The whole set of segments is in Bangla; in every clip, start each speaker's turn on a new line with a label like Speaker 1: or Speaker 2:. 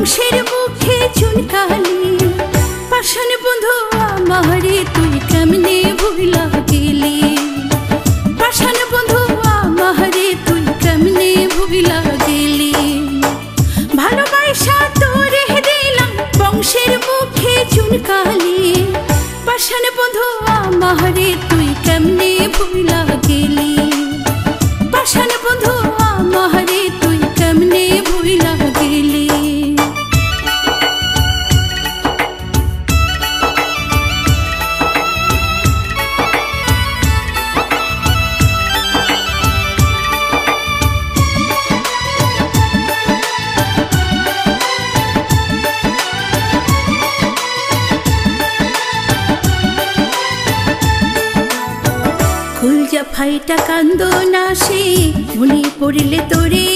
Speaker 1: বংশের মুখে চুনকালি পাষাণ বন্ধু আমারে তুই কেমনে ভুলা গেলি পাষাণ বন্ধু আমারে তুই কেমনে ভুলা গেলি ভালোবাসা তোরে দিলাম বংশের মুখে চুনকালি পাষাণ বন্ধু আমারে তুই কেমনে ভুলা গেলি পাষাণ বন্ধু আমারে তুই কেমনে ভুলা গেলি কুলজা ফাইটা কান্দনাসে মনে পড়লে তোরে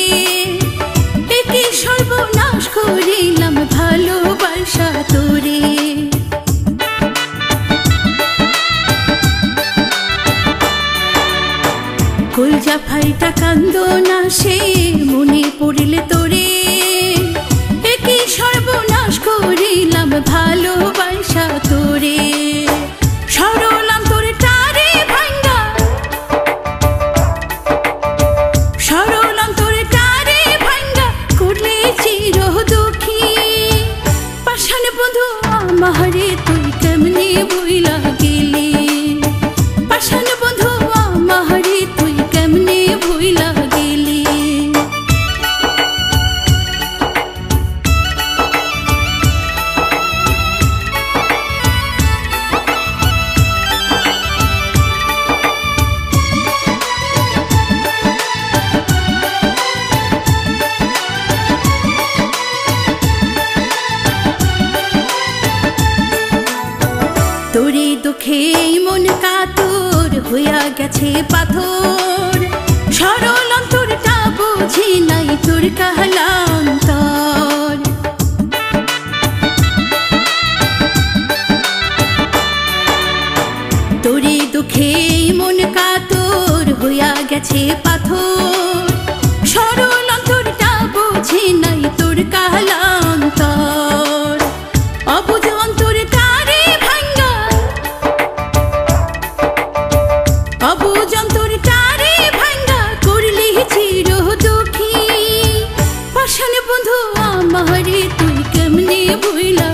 Speaker 1: একে সর্বনাশ করিলাম ভালোবাসা তোরে কুলজা ফাইটা কান্দনাসে মনে পড়লে তোরে একে সর্বনাশ করিলাম ভালোবাসা তোরে সরলাম তোরে টারে ভাঙ্গা সরলাম তোরে টারে ভাঙ্গা করলে চির দুঃখী পাষাণ বন্ধু আমারে তুই কেমনে ভুলা গেলি পাষাণ বন্ধু আমারে তুই কেমনে ভুলা গেলি তোরে দুঃখে মন কাতর হইয়া গেছে পাথর সরল অন্তরটা বুঝি নাই তোর কাহলান্তর তোরে দুঃখে মন কাতর হইয়া গেছে পাথর সরল অন্তরটা বুঝি নাই তোর কাহলান্তর অবুঝ অন্তর কারে ভাঙ্গা অবুঝ অন্তর কারে ভাঙ্গা করলি চির দুঃখী পাষাণ বন্ধু আমারে তুই কেমনে ভুলা